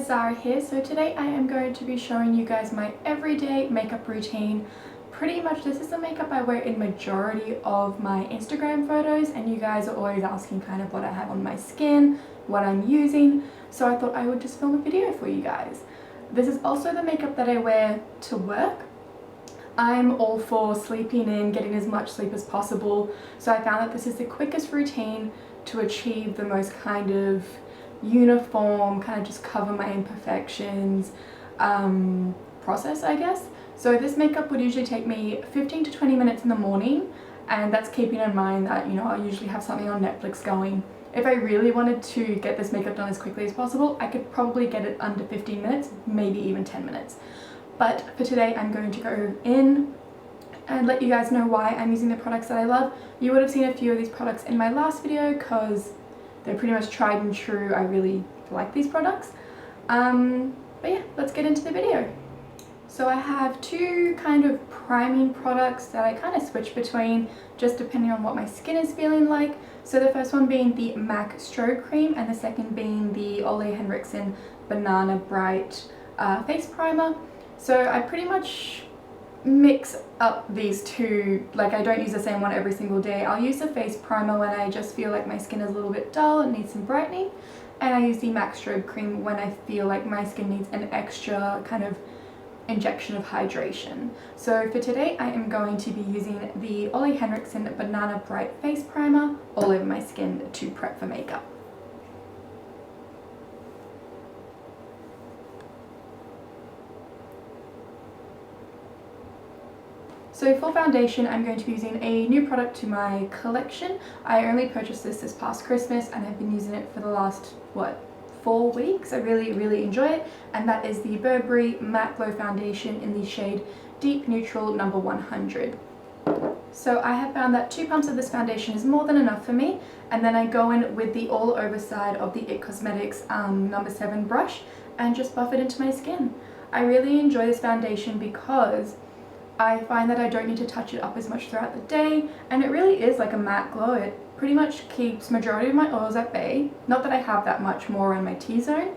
guys, Zara here. So today I am going to be showing you guys my everyday makeup routine. Pretty much this is the makeup I wear in majority of my Instagram photos, and you guys are always asking kind of what I have on my skin, what I'm using, so I thought I would just film a video for you guys. This is also the makeup that I wear to work. I'm all for sleeping in, getting as much sleep as possible, so I found that this is the quickest routine to achieve the most kind of uniform, kind of just cover my imperfections process, I guess. So this makeup would usually take me 15 to 20 minutes in the morning, and that's keeping in mind that, you know, I usually have something on Netflix going. If I really wanted to get this makeup done as quickly as possible, I could probably get it under 15 minutes, maybe even 10 minutes. But for today, I'm going to go in and let you guys know why I'm using the products that I love. You would have seen a few of these products in my last video because they're pretty much tried and true. I really like these products. But yeah, let's get into the video. So I have two kind of priming products that I kind of switch between just depending on what my skin is feeling like. So the first one being the MAC Strobe Cream, and the second being the Ole Henriksen Banana Bright Face Primer. So I pretty much mix up these two, like I don't use the same one every single day. I'll use the face primer when I just feel like my skin is a little bit dull and needs some brightening, and I use the MAC Strobe Cream when I feel like my skin needs an extra kind of injection of hydration. So for today I am going to be using the Ole Henriksen Banana Bright Face Primer all over my skin to prep for makeup. So for foundation, I'm going to be using a new product to my collection. I only purchased this past Christmas, and I've been using it for the last, 4 weeks. I really enjoy it, and that is the Burberry Matte Glow Foundation in the shade Deep Neutral number 100. So I have found that 2 pumps of this foundation is more than enough for me, and then I go in with the all over side of the IT Cosmetics number 7 brush and just buff it into my skin. I really enjoy this foundation because I find that I don't need to touch it up as much throughout the day, and it really is like a matte glow. It pretty much keeps majority of my oils at bay, not that I have that much more in my T-zone,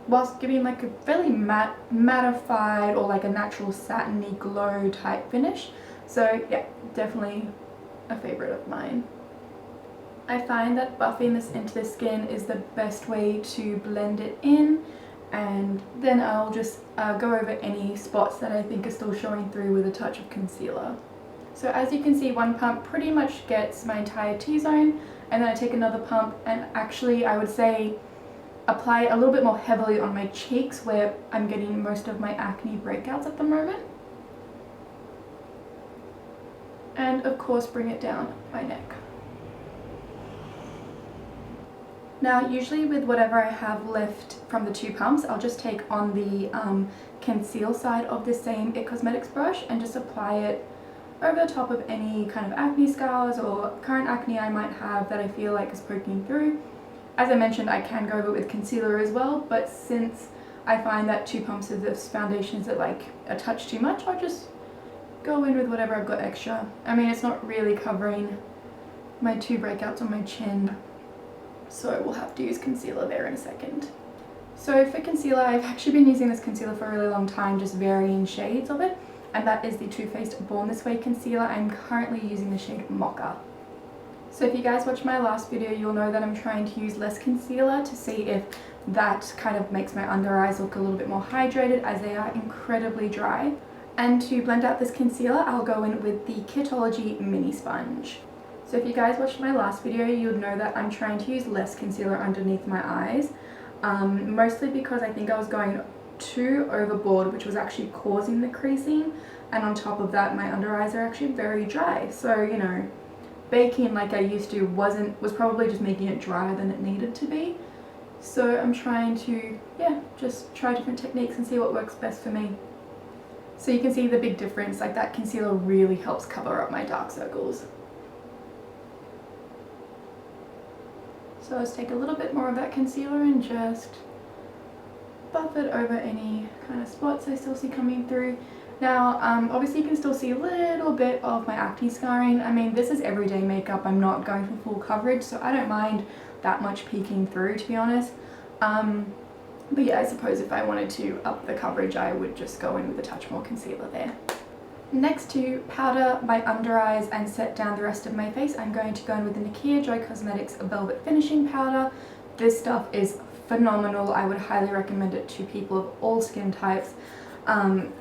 whilst giving like a fairly mattified or like a natural satiny glow type finish. So yeah, definitely a favorite of mine. I find that buffing this into the skin is the best way to blend it in, and then I'll just go over any spots that I think are still showing through with a touch of concealer. So as you can see, one pump pretty much gets my entire T-zone, and then I take another pump and actually I would say apply it a little bit more heavily on my cheeks where I'm getting most of my acne breakouts at the moment. And of course bring it down my neck. Now usually with whatever I have left from the 2 pumps, I'll just take on the conceal side of the same IT Cosmetics brush and just apply it over the top of any kind of acne scars or current acne I might have that I feel like is poking through. As I mentioned, I can go over with concealer as well, but since I find that 2 pumps of this foundation is like a touch too much, I'll just go in with whatever I've got extra. I mean, it's not really covering my 2 breakouts on my chin, so we'll have to use concealer there in a second. So for concealer, I've actually been using this concealer for a really long time, just varying shades of it, and that is the Too Faced Born This Way concealer. I'm currently using the shade Mocha. So if you guys watched my last video, you'll know that I'm trying to use less concealer to see if that kind of makes my under eyes look a little bit more hydrated, as they are incredibly dry. And to blend out this concealer, I'll go in with the Kitology Mini Sponge. So if you guys watched my last video, you would know that I'm trying to use less concealer underneath my eyes, mostly because I think I was going too overboard, which was actually causing the creasing, and on top of that my under eyes are actually very dry. So, you know, baking like I used to was probably just making it drier than it needed to be. So I'm trying to, yeah, just try different techniques and see what works best for me. So you can see the big difference, like that concealer really helps cover up my dark circles. So let's take a little bit more of that concealer and just buff it over any kind of spots I still see coming through. Now, obviously you can still see a little bit of my acne scarring. I mean, this is everyday makeup. I'm not going for full coverage, so I don't mind that much peeking through, to be honest. But yeah, I suppose if I wanted to up the coverage, I would just go in with a touch more concealer there. Next, to powder my under eyes and set down the rest of my face, I'm going to go in with the Nikkia Joy Cosmetics Velvet Finishing Powder. This stuff is phenomenal. I would highly recommend it to people of all skin types.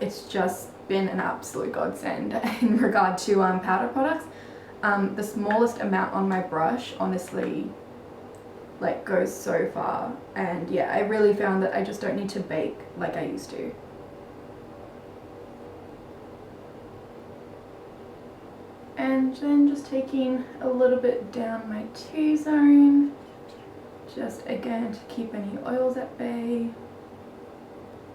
It's just been an absolute godsend in regard to powder products. The smallest amount on my brush, honestly, like goes so far, and yeah, I really found that I just don't need to bake like I used to. And then just taking a little bit down my T-zone, just again to keep any oils at bay.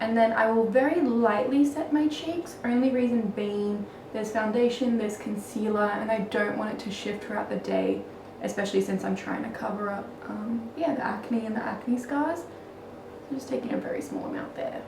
And then I will very lightly set my cheeks, only reason being there's foundation, there's concealer, and I don't want it to shift throughout the day, especially since I'm trying to cover up yeah, the acne and the acne scars. So just taking a very small amount there.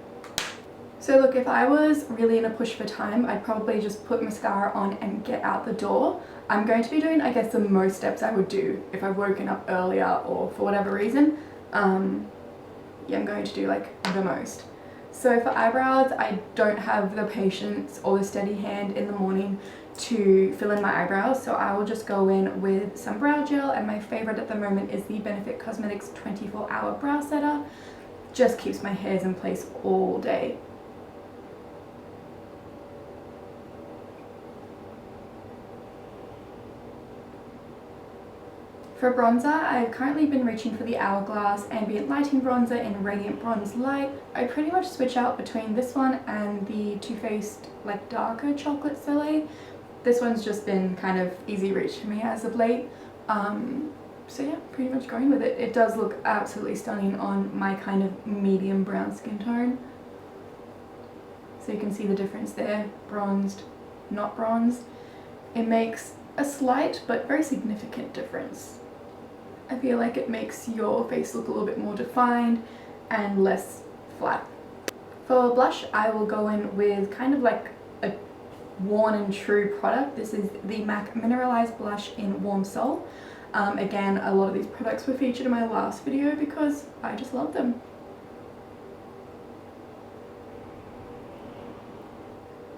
So look, if I was really in a push for time, I'd probably just put mascara on and get out the door. I'm going to be doing, I guess, the most steps I would do if I've woken up earlier or for whatever reason. Yeah, I'm going to do like the most. So for eyebrows, I don't have the patience or the steady hand in the morning to fill in my eyebrows, so I will just go in with some brow gel, and my favorite at the moment is the Benefit Cosmetics 24-Hour Brow Setter. Just keeps my hairs in place all day. For bronzer, I've currently been reaching for the Hourglass Ambient Lighting Bronzer in Radiant Bronze Light. I pretty much switch out between this one and the Too Faced like darker Chocolate Soleil. This one's just been kind of easy reach for me as of late. So yeah, pretty much going with it. It does look absolutely stunning on my kind of medium brown skin tone. So you can see the difference there, bronzed, not bronzed. It makes a slight but very significant difference. I feel like it makes your face look a little bit more defined and less flat. For blush, I will go in with kind of like a worn and true product. This is the MAC Mineralize blush in Warm Soul. Again, a lot of these products were featured in my last video because I just love them.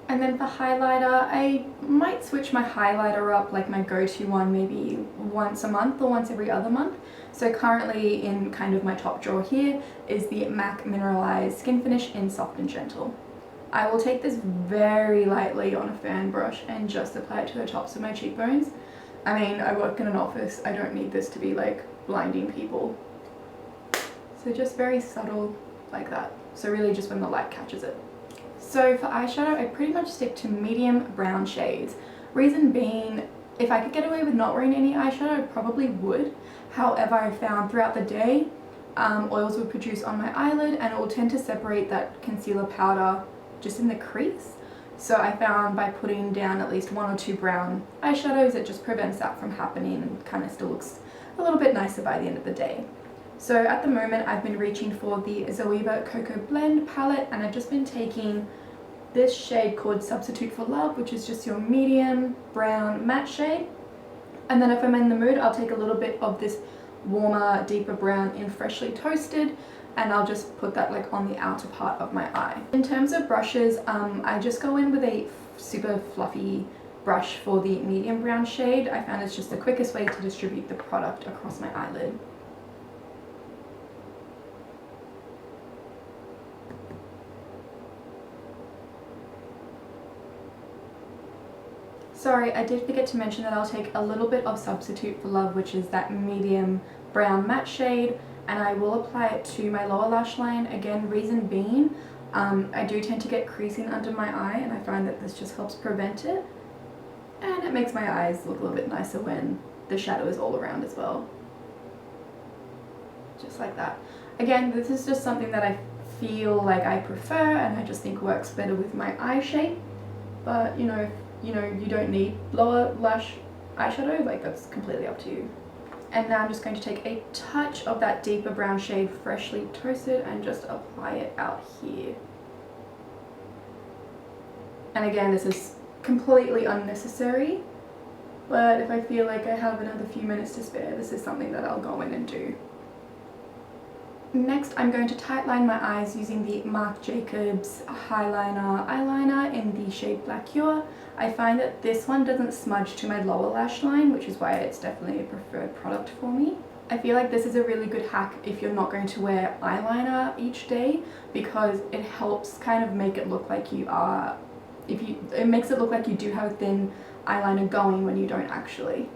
And then for highlighter, I might switch my highlighter up, like my go-to one, maybe once a month or once every other month. So currently in kind of my top drawer here is the MAC Mineralize Skinfinish in Soft and Gentle. I will take this very lightly on a fan brush and just apply it to the tops of my cheekbones. I mean, I work in an office, I don't need this to be like blinding people. So just very subtle like that. So really just when the light catches it. So for eyeshadow, I pretty much stick to medium brown shades. Reason being, if I could get away with not wearing any eyeshadow, I probably would. However, I found throughout the day, oils would produce on my eyelid and it will tend to separate that concealer powder just in the crease. So I found by putting down at least 1 or 2 brown eyeshadows, it just prevents that from happening and kind of still looks a little bit nicer by the end of the day. So at the moment, I've been reaching for the Zoeva Cocoa Blend palette, and I've just been taking this shade called Substitute for Love, which is just your medium brown matte shade. And then if I'm in the mood, I'll take a little bit of this warmer, deeper brown in Freshly Toasted, and I'll just put that like on the outer part of my eye. In terms of brushes, I just go in with a super fluffy brush for the medium brown shade. I found it's just the quickest way to distribute the product across my eyelid. Sorry, I did forget to mention that I'll take a little bit of Substitute for Love, which is that medium brown matte shade, and I will apply it to my lower lash line. Again, reason being, I do tend to get creasing under my eye, and I find that this just helps prevent it. And it makes my eyes look a little bit nicer when the shadow is all around as well. Just like that. Again, this is just something that I feel like I prefer and I just think works better with my eye shape. But you know, you don't need lower lash eyeshadow, like that's completely up to you. And now I'm just going to take a touch of that deeper brown shade Freshly Toasted and just apply it out here. And again, this is completely unnecessary, but if I feel like I have another few minutes to spare, this is something that I'll go in and do. Next, I'm going to tightline my eyes using the Marc Jacobs Highliner eyeliner in the shade Blacquer. I find that this one doesn't smudge to my lower lash line, which is why it's definitely a preferred product for me. I feel like this is a really good hack if you're not going to wear eyeliner each day, because it helps kind of make it look like you are, it makes it look like you do have a thin eyeliner going when you don't actually.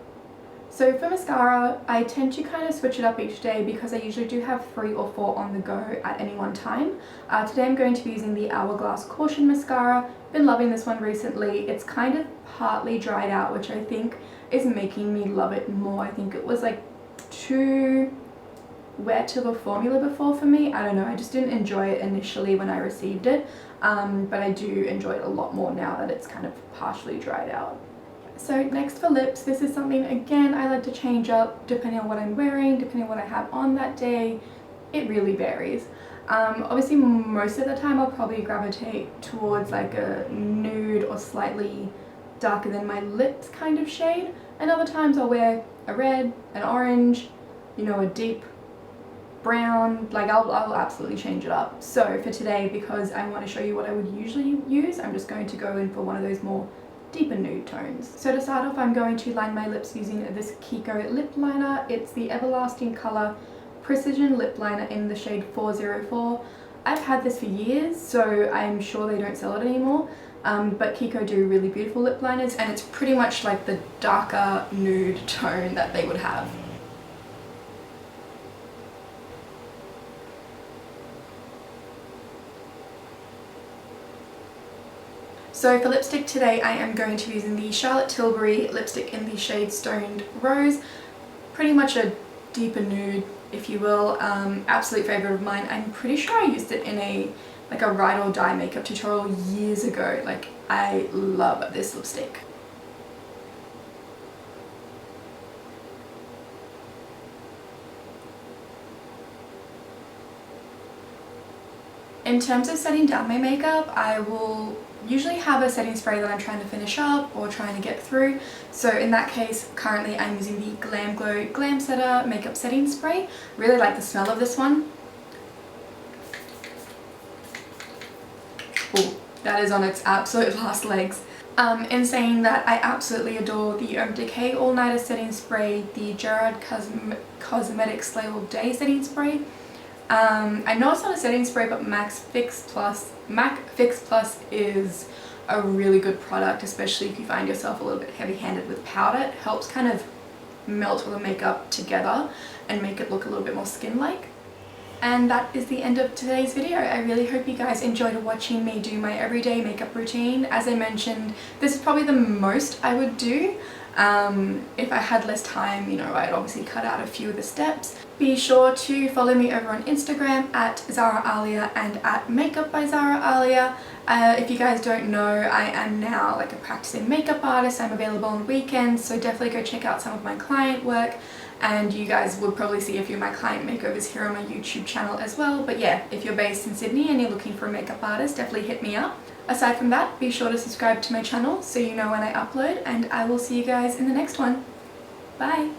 So for mascara, I tend to kind of switch it up each day because I usually do have 3 or 4 on the go at any one time. Today I'm going to be using the Hourglass Caution Mascara. Been loving this one recently. It's kind of partly dried out, which I think is making me love it more. I think it was like too wet of a formula before for me. I don't know, I just didn't enjoy it initially when I received it, but I do enjoy it a lot more now that it's kind of partially dried out. So next for lips, this is something again I like to change up depending on what I'm wearing, depending on what I have on that day. It really varies. Obviously most of the time I'll probably gravitate towards like a nude or slightly darker than my lips kind of shade, and other times I'll wear a red, an orange, you know, a deep brown. Like I'll absolutely change it up. So for today, because I want to show you what I would usually use, I'm just going to go in for one of those more deeper nude tones. So to start off, I'm going to line my lips using this KIKO lip liner. It's the Everlasting Color Precision Lip Liner in the shade 404. I've had this for years, so I'm sure they don't sell it anymore, but KIKO do really beautiful lip liners, and it's pretty much like the darker nude tone that they would have. So for lipstick today, I am going to be using the Charlotte Tilbury lipstick in the shade Stoned Rose. Pretty much a deeper nude, if you will. Absolute favourite of mine. I'm pretty sure I used it in a ride or die makeup tutorial years ago. Like, I love this lipstick. In terms of setting down my makeup, I will usually have a setting spray that I'm trying to finish up or trying to get through. So in that case, currently I'm using the GlamGlow GlowSetter makeup setting spray. Really like the smell of this one. Ooh, that is on its absolute last legs. In saying that, I absolutely adore the Homme Decay All Nighter setting spray, the Gerard Cosmetics Slay All Day setting spray. I know it's not a setting spray, but MAC Fix Plus is a really good product, especially if you find yourself a little bit heavy-handed with powder. It helps kind of melt all the makeup together and make it look a little bit more skin-like. And that is the end of today's video. I really hope you guys enjoyed watching me do my everyday makeup routine. As I mentioned, this is probably the most I would do. If I had less time, you know, I'd obviously cut out a few of the steps. Be sure to follow me over on Instagram at Zahrah Aliyah and at Makeup by Zahrah Aliyah. If you guys don't know, I am now like a practicing makeup artist. I'm available on weekends, so definitely go check out some of my client work. And you guys will probably see a few of my client makeovers here on my YouTube channel as well. But yeah, if you're based in Sydney and you're looking for a makeup artist, definitely hit me up. Aside from that, be sure to subscribe to my channel so you know when I upload, and I will see you guys in the next one. Bye!